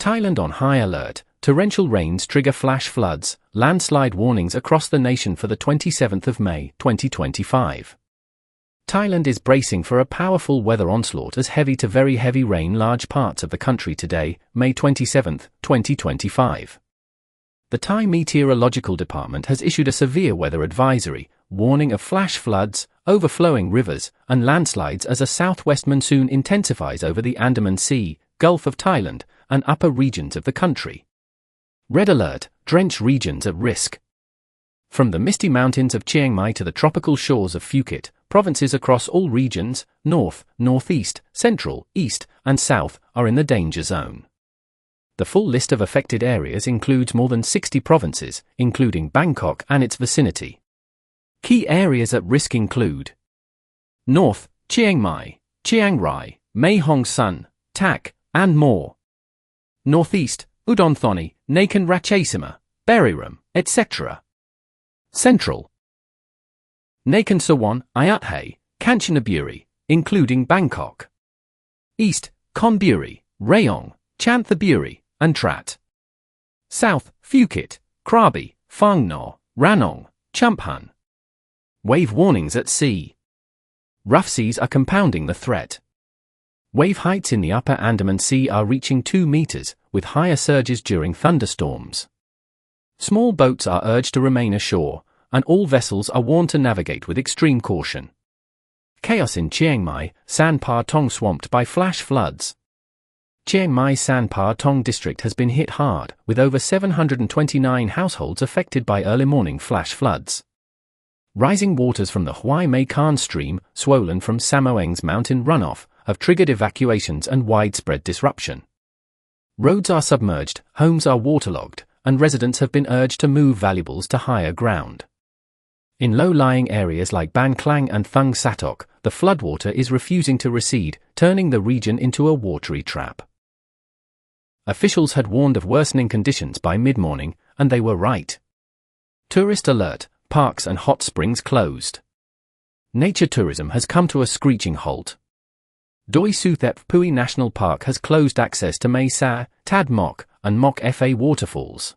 Thailand on high alert. Torrential rains trigger flash floods, landslide warnings across the nation for the 27th of May, 2025. Thailand is bracing for a powerful weather onslaught as heavy to very heavy rain large parts of the country today, May 27, 2025. The Thai Meteorological Department has issued a severe weather advisory, warning of flash floods, overflowing rivers, and landslides as a southwest monsoon intensifies over the Andaman Sea, Gulf of Thailand, and upper regions of the country. Red alert, drenched regions at risk. From the misty mountains of Chiang Mai to the tropical shores of Phuket, provinces across all regions, north, northeast, central, east, and south, are in the danger zone. The full list of affected areas includes more than 60 provinces, including Bangkok and its vicinity. Key areas at risk include North, Chiang Mai, Chiang Rai, Mae Hong Son, Tak, and more. Northeast, Udon Thani, Nakhon Ratchasima, Buriram, etc. Central, Nakhon Sawan, Ayutthaya, Kanchanaburi, including Bangkok. East, Konburi, Rayong, Chanthaburi, and Trat. South, Phuket, Krabi, Phang Ngo, Ranong, Chumphan. Wave warnings at sea. Rough seas are compounding the threat. Wave heights in the upper Andaman Sea are reaching 2 meters, with higher surges during thunderstorms. Small boats are urged to remain ashore, and all vessels are warned to navigate with extreme caution. Chaos in Chiang Mai, San Pa Tong swamped by flash floods. Chiang Mai San Pa Tong district has been hit hard, with over 729 households affected by early morning flash floods. Rising waters from the Huai Mae Khan stream, swollen from Samoeng's mountain runoff, have triggered evacuations and widespread disruption. Roads are submerged, homes are waterlogged, and residents have been urged to move valuables to higher ground. In low-lying areas like Ban Klang and Thung Satok, the floodwater is refusing to recede, turning the region into a watery trap. Officials had warned of worsening conditions by mid-morning, and they were right. Tourist alert, parks and hot springs closed. Nature tourism has come to a screeching halt. Doi Suthep Pui National Park has closed access to Mae Sa, Tad Mok, and Mok Fa waterfalls.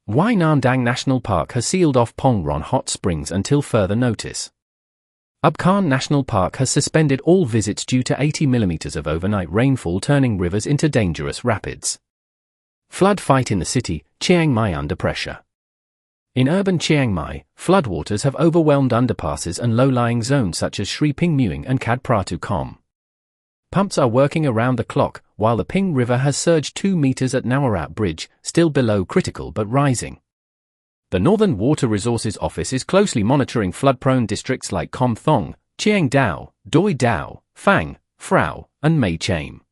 Wai Nam Dang National Park has sealed off Pong Ron hot springs until further notice. Ubkhan National Park has suspended all visits due to 80 millimeters of overnight rainfall turning rivers into dangerous rapids. Flood fight in the city, Chiang Mai under pressure. In urban Chiang Mai, floodwaters have overwhelmed underpasses and low-lying zones such as Sri Ping Muing and Kad Pratu Kom. Pumps are working around the clock, while the Ping River has surged 2 meters at Nawarat Bridge, still below critical but rising. The Northern Water Resources Office is closely monitoring flood-prone districts like Kom Thong, Chiang Dao, Doi Dao, Phang, Phraw, and Mae Cham.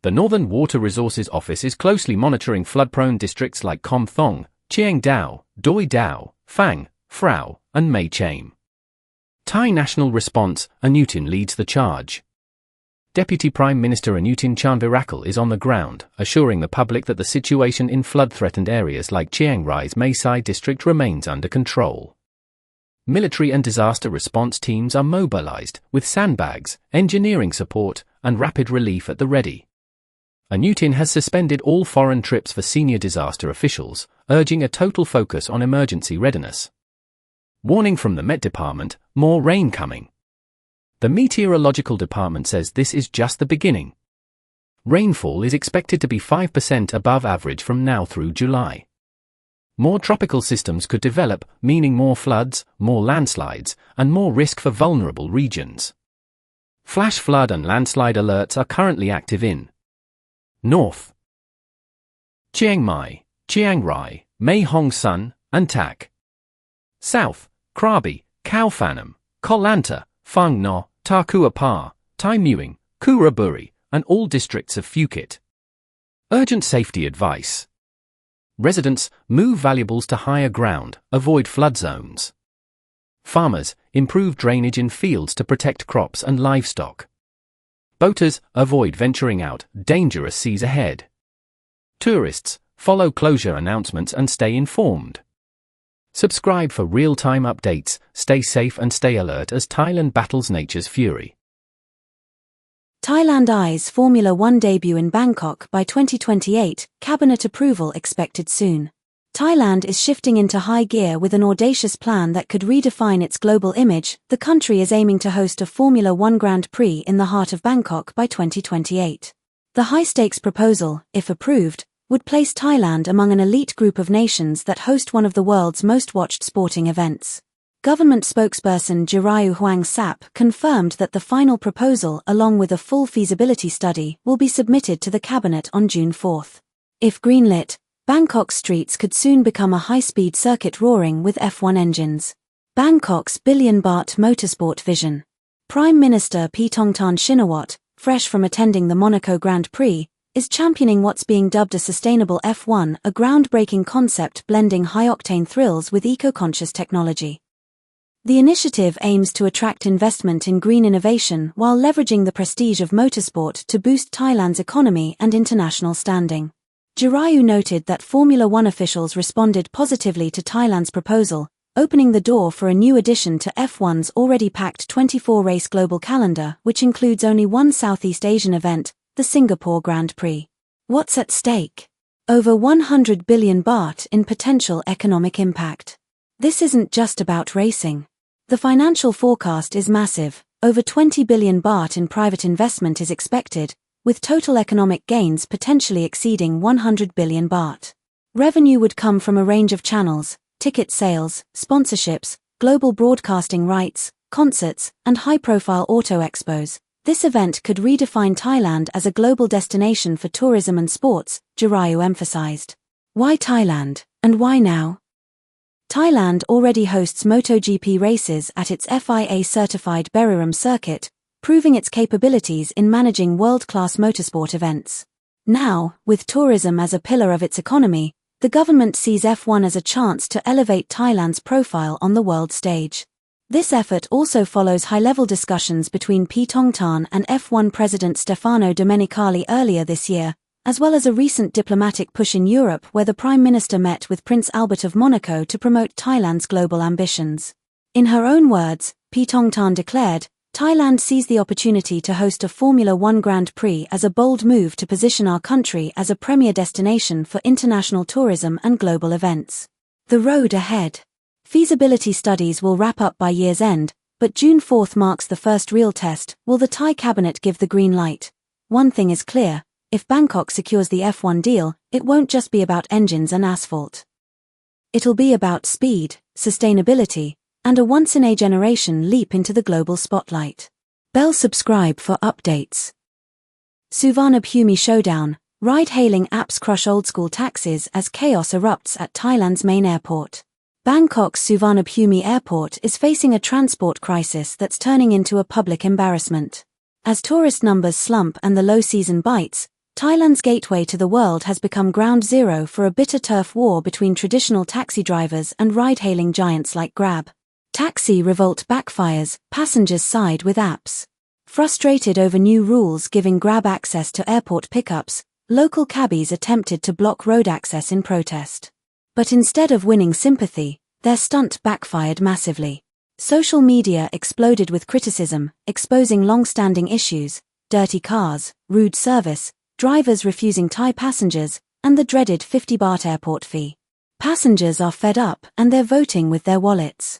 The Northern Water Resources Office is closely monitoring flood-prone districts like Kom Thong, Chiang Dao, Doi Dao, Phang, Phraw, and Mae Cham. Thai National Response, Anutin leads the charge. Deputy Prime Minister Anutin Charnvirakul is on the ground, assuring the public that the situation in flood-threatened areas like Chiang Rai's Mae Sai district remains under control. Military and disaster response teams are mobilized, with sandbags, engineering support, and rapid relief at the ready. Anutin has suspended all foreign trips for senior disaster officials, urging a total focus on emergency readiness. Warning from the Met Department, more rain coming. The Meteorological Department says this is just the beginning. Rainfall is expected to be 5% above average from now through July. More tropical systems could develop, meaning more floods, more landslides, and more risk for vulnerable regions. Flash flood and landslide alerts are currently active in North, Chiang Mai, Chiang Rai, Mae Hong Son, and Tak. South, Krabi, Khao Phanom, Koh Lanta, Phang Ngo, Ta Kua Pa, Thai Muing, Kuraburi, and all districts of Phuket. Urgent safety advice. Residents, move valuables to higher ground, avoid flood zones. Farmers, improve drainage in fields to protect crops and livestock. Boaters, avoid venturing out, dangerous seas ahead. Tourists, follow closure announcements and stay informed. Subscribe for real-time updates, stay safe and stay alert as Thailand battles nature's fury. Thailand eyes Formula One debut in Bangkok by 2028, cabinet approval expected soon. Thailand is shifting into high gear with an audacious plan that could redefine its global image. The country is aiming to host a Formula One Grand Prix in the heart of Bangkok by 2028. The high-stakes proposal, if approved, would place Thailand among an elite group of nations that host one of the world's most watched sporting events. Government spokesperson Jirayu Hoang-sap confirmed that the final proposal, along with a full feasibility study, will be submitted to the cabinet on June 4. If greenlit, Bangkok's streets could soon become a high-speed circuit roaring with F1 engines. Bangkok's billion-baht motorsport vision. Prime Minister Paetongtarn Shinawatra, fresh from attending the Monaco Grand Prix, is championing what's being dubbed a sustainable F1, a groundbreaking concept blending high-octane thrills with eco-conscious technology. The initiative aims to attract investment in green innovation while leveraging the prestige of motorsport to boost Thailand's economy and international standing. Jirayu noted that Formula One officials responded positively to Thailand's proposal, opening the door for a new addition to F1's already packed 24-race global calendar, which includes only one Southeast Asian event, the Singapore Grand Prix. What's at stake? Over 100 billion baht in potential economic impact. This isn't just about racing. The financial forecast is massive. Over 20 billion baht in private investment is expected, with total economic gains potentially exceeding 100 billion baht. Revenue would come from a range of channels: ticket sales, sponsorships, global broadcasting rights, concerts, and high-profile auto expos. This event could redefine Thailand as a global destination for tourism and sports, Jirayu emphasized. Why Thailand, and why now? Thailand already hosts MotoGP races at its FIA-certified Buriram circuit, proving its capabilities in managing world-class motorsport events. Now, with tourism as a pillar of its economy, the government sees F1 as a chance to elevate Thailand's profile on the world stage. This effort also follows high-level discussions between Paetongtarn and F1 President Stefano Domenicali earlier this year, as well as a recent diplomatic push in Europe where the Prime Minister met with Prince Albert of Monaco to promote Thailand's global ambitions. In her own words, Paetongtarn declared, "Thailand sees the opportunity to host a Formula One Grand Prix as a bold move to position our country as a premier destination for international tourism and global events." The road ahead. Feasibility studies will wrap up by year's end, but June 4 marks the first real test. Will the Thai cabinet give the green light? One thing is clear: if Bangkok secures the F1 deal, it won't just be about engines and asphalt. It'll be about speed, sustainability, and a once-in-a-generation leap into the global spotlight. Bell subscribe for updates. Suvarnabhumi showdown. Ride-hailing apps crush old-school taxis as chaos erupts at Thailand's main airport. Bangkok's Suvarnabhumi Airport is facing a transport crisis that's turning into a public embarrassment. As tourist numbers slump and the low season bites, Thailand's gateway to the world has become ground zero for a bitter turf war between traditional taxi drivers and ride-hailing giants like Grab. Taxi revolt backfires, passengers side with apps. Frustrated over new rules giving Grab access to airport pickups, local cabbies attempted to block road access in protest. But instead of winning sympathy, their stunt backfired massively. Social media exploded with criticism, exposing long-standing issues: dirty cars, rude service, drivers refusing Thai passengers, and the dreaded 50 baht airport fee. Passengers are fed up and they're voting with their wallets.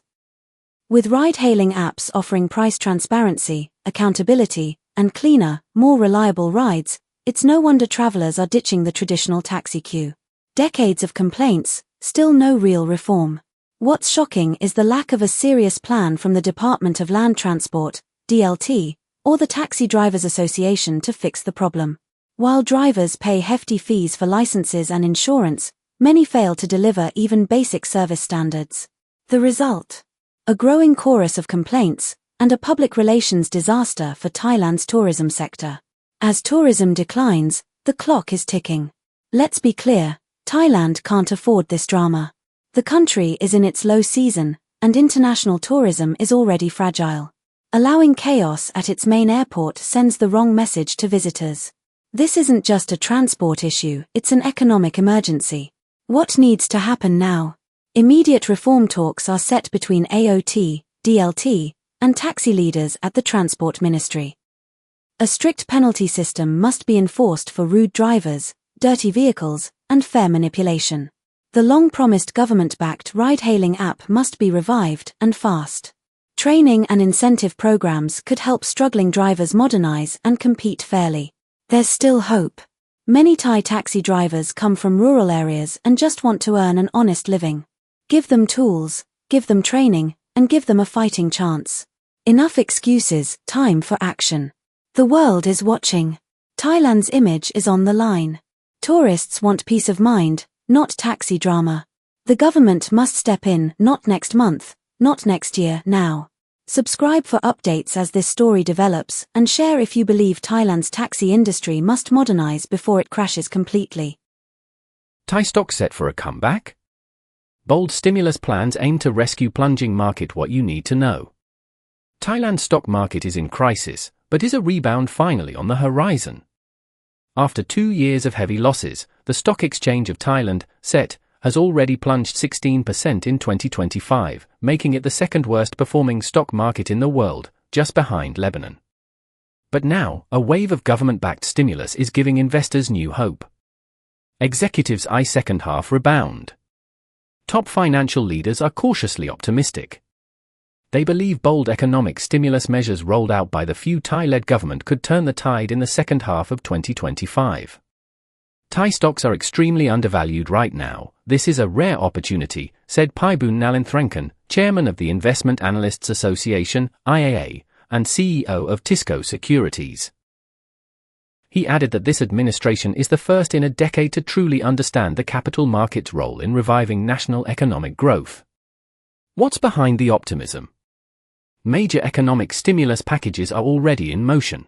With ride-hailing apps offering price transparency, accountability, and cleaner, more reliable rides, it's no wonder travelers are ditching the traditional taxi queue. Decades of complaints, still no real reform. What's shocking is the lack of a serious plan from the Department of Land Transport, DLT, or the Taxi Drivers Association to fix the problem. While drivers pay hefty fees for licenses and insurance, many fail to deliver even basic service standards. The result? A growing chorus of complaints, and a public relations disaster for Thailand's tourism sector. As tourism declines, the clock is ticking. Let's be clear, Thailand can't afford this drama. The country is in its low season, and international tourism is already fragile. Allowing chaos at its main airport sends the wrong message to visitors. This isn't just a transport issue, it's an economic emergency. What needs to happen now? Immediate reform talks are set between AOT, DLT, and taxi leaders at the Transport Ministry. A strict penalty system must be enforced for rude drivers, dirty vehicles, and fare manipulation. The long-promised government-backed ride-hailing app must be revived, and fast. Training and incentive programs could help struggling drivers modernize and compete fairly. There's still hope. Many Thai taxi drivers come from rural areas and just want to earn an honest living. Give them tools, give them training, and give them a fighting chance. Enough excuses, time for action. The world is watching. Thailand's image is on the line. Tourists want peace of mind, not taxi drama. The government must step in, not next month, not next year, now. Subscribe for updates as this story develops, and share if you believe Thailand's taxi industry must modernize before it crashes completely. Thai stock set for a comeback? Bold stimulus plans aim to rescue plunging market. What you need to know. Thailand's stock market is in crisis, but is a rebound finally on the horizon? After 2 years of heavy losses, the stock exchange of Thailand, SET, has already plunged 16% in 2025, making it the second worst performing stock market in the world, just behind Lebanon. But now, a wave of government-backed stimulus is giving investors new hope. Executives eye second half rebound. Top financial leaders are cautiously optimistic. They believe bold economic stimulus measures rolled out by the few Thai-led government could turn the tide in the second half of 2025. Thai stocks are extremely undervalued right now. This is a rare opportunity, said Paibun Nalintharankan, chairman of the Investment Analysts Association, IAA, and CEO of Tisco Securities. He added that this administration is the first in a decade to truly understand the capital market's role in reviving national economic growth. What's behind the optimism? Major economic stimulus packages are already in motion.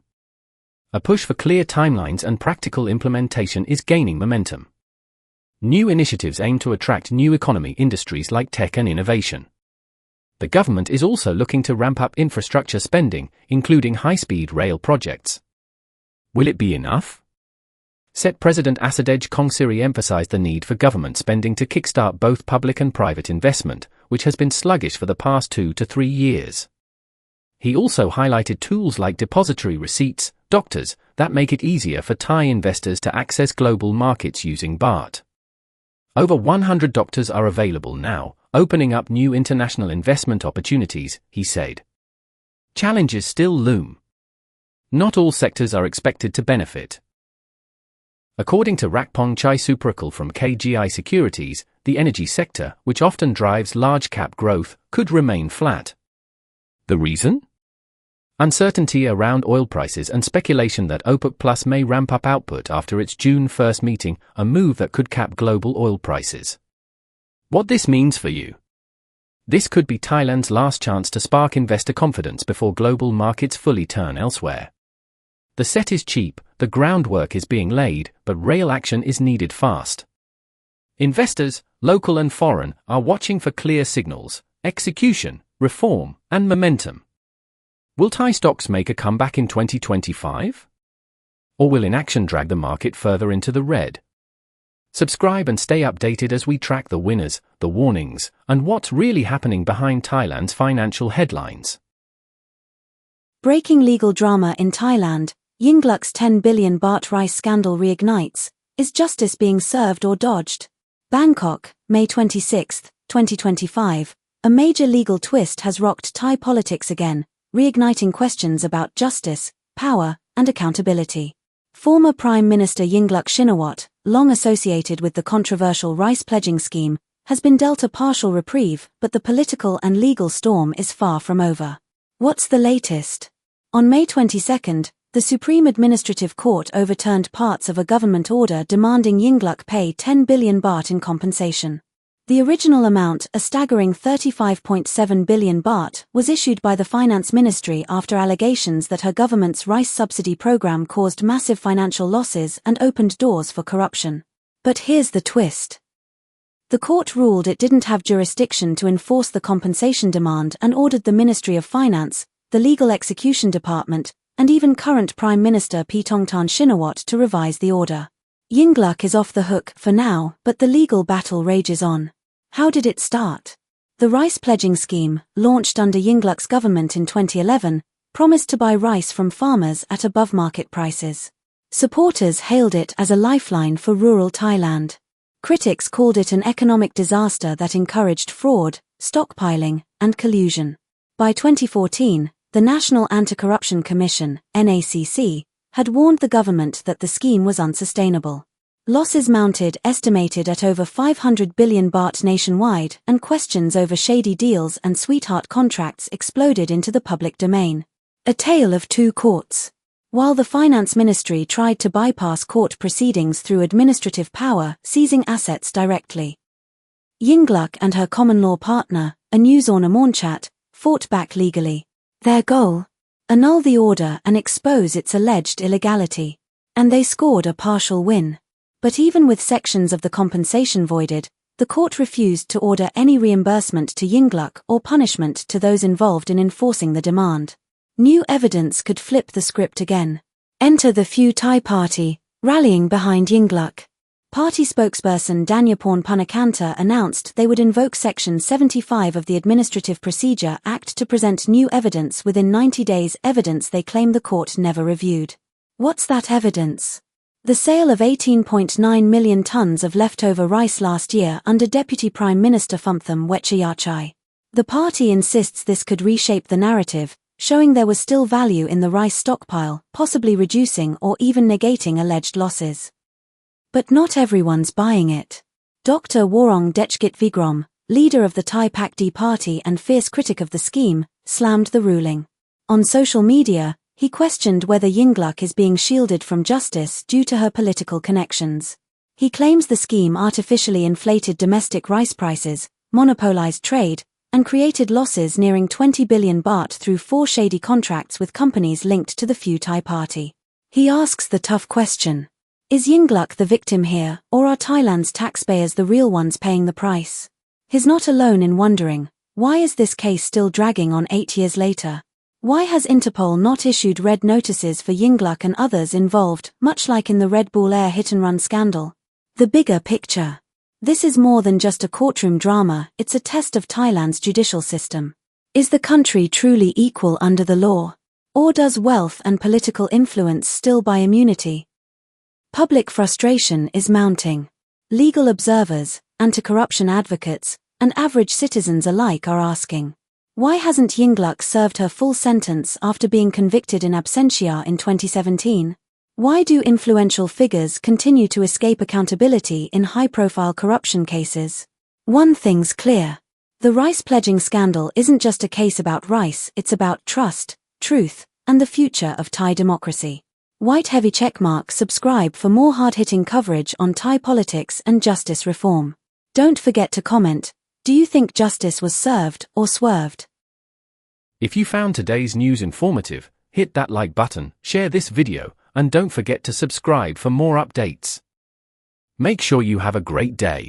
A push for clear timelines and practical implementation is gaining momentum. New initiatives aim to attract new economy industries like tech and innovation. The government is also looking to ramp up infrastructure spending, including high-speed rail projects. Will it be enough? SET President Asadej Kongsiri emphasized the need for government spending to kickstart both public and private investment, which has been sluggish for the past 2 to 3 years. He also highlighted tools like depository receipts, doctors, that make it easier for Thai investors to access global markets using baht. Over 100 doctors are available now, opening up new international investment opportunities, he said. Challenges still loom. Not all sectors are expected to benefit. According to Rakpong Chai Suprakal from KGI Securities, the energy sector, which often drives large-cap growth, could remain flat. The reason? Uncertainty around oil prices and speculation that OPEC Plus may ramp up output after its June 1 meeting, a move that could cap global oil prices. What this means for you? This could be Thailand's last chance to spark investor confidence before global markets fully turn elsewhere. The set is cheap, the groundwork is being laid, but real action is needed fast. Investors, local and foreign, are watching for clear signals, execution, reform, and momentum. Will Thai stocks make a comeback in 2025? Or will inaction drag the market further into the red? Subscribe and stay updated as we track the winners, the warnings, and what's really happening behind Thailand's financial headlines. Breaking legal drama in Thailand, Yingluck's 10 billion baht rice scandal reignites. Is justice being served or dodged? Bangkok, May 26, 2025. A major legal twist has rocked Thai politics again, reigniting questions about justice, power, and accountability. Former Prime Minister Yingluck Shinawatra, long associated with the controversial rice pledging scheme, has been dealt a partial reprieve, but the political and legal storm is far from over. What's the latest? On May 22, the Supreme Administrative Court overturned parts of a government order demanding Yingluck pay 10 billion baht in compensation. The original amount, a staggering 35.7 billion baht, was issued by the Finance Ministry after allegations that her government's rice subsidy program caused massive financial losses and opened doors for corruption. But here's the twist. The court ruled it didn't have jurisdiction to enforce the compensation demand and ordered the Ministry of Finance, the Legal Execution Department, and even current Prime Minister Paetongtarn Shinawatra to revise the order. Yingluck is off the hook for now, but the legal battle rages on. How did it start? The rice pledging scheme, launched under Yingluck's government in 2011, promised to buy rice from farmers at above market prices. Supporters hailed it as a lifeline for rural Thailand. Critics called it an economic disaster that encouraged fraud, stockpiling, and collusion. By 2014, the National Anti-Corruption Commission, NACC, had warned the government that the scheme was unsustainable. Losses mounted estimated at over 500 billion baht nationwide, and questions over shady deals and sweetheart contracts exploded into the public domain. A tale of two courts. While the Finance Ministry tried to bypass court proceedings through administrative power, seizing assets directly. Yingluck and her common-law partner, Anusorn Amornchat, fought back legally. Their goal? Annul the order and expose its alleged illegality. And they scored a partial win. But even with sections of the compensation voided, the court refused to order any reimbursement to Yingluck or punishment to those involved in enforcing the demand. New evidence could flip the script again. Enter the Pheu Thai Party, rallying behind Yingluck. Party spokesperson Danyaporn Punakanta announced they would invoke Section 75 of the Administrative Procedure Act to present new evidence within 90 days, evidence they claim the court never reviewed. What's that evidence? The sale of 18.9 million tons of leftover rice last year under Deputy Prime Minister Phumtham Wechayachai. The party insists this could reshape the narrative, showing there was still value in the rice stockpile, possibly reducing or even negating alleged losses. But not everyone's buying it. Dr. Worong Dechkit Vigrom, leader of the Thai PAC-D party and fierce critic of the scheme, slammed the ruling. On social media, he questioned whether Yingluck is being shielded from justice due to her political connections. He claims the scheme artificially inflated domestic rice prices, monopolized trade, and created losses nearing 20 billion baht through 4 shady contracts with companies linked to the Pheu Thai party. He asks the tough question. Is Yingluck the victim here, or are Thailand's taxpayers the real ones paying the price? He's not alone in wondering, why is this case still dragging on 8 years later? Why has Interpol not issued red notices for Yingluck and others involved, much like in the Red Bull Air hit-and-run scandal? The bigger picture. This is more than just a courtroom drama, it's a test of Thailand's judicial system. Is the country truly equal under the law? Or does wealth and political influence still buy immunity? Public frustration is mounting. Legal observers, anti-corruption advocates, and average citizens alike are asking, why hasn't Yingluck served her full sentence after being convicted in absentia in 2017? Why do influential figures continue to escape accountability in high-profile corruption cases? One thing's clear. The rice pledging scandal isn't just a case about rice, it's about trust, truth, and the future of Thai democracy. White heavy checkmark. Subscribe for more hard-hitting coverage on Thai politics and justice reform. Don't forget to comment. Do you think justice was served or swerved? If you found today's news informative, hit that like button, share this video, and don't forget to subscribe for more updates. Make sure you have a great day.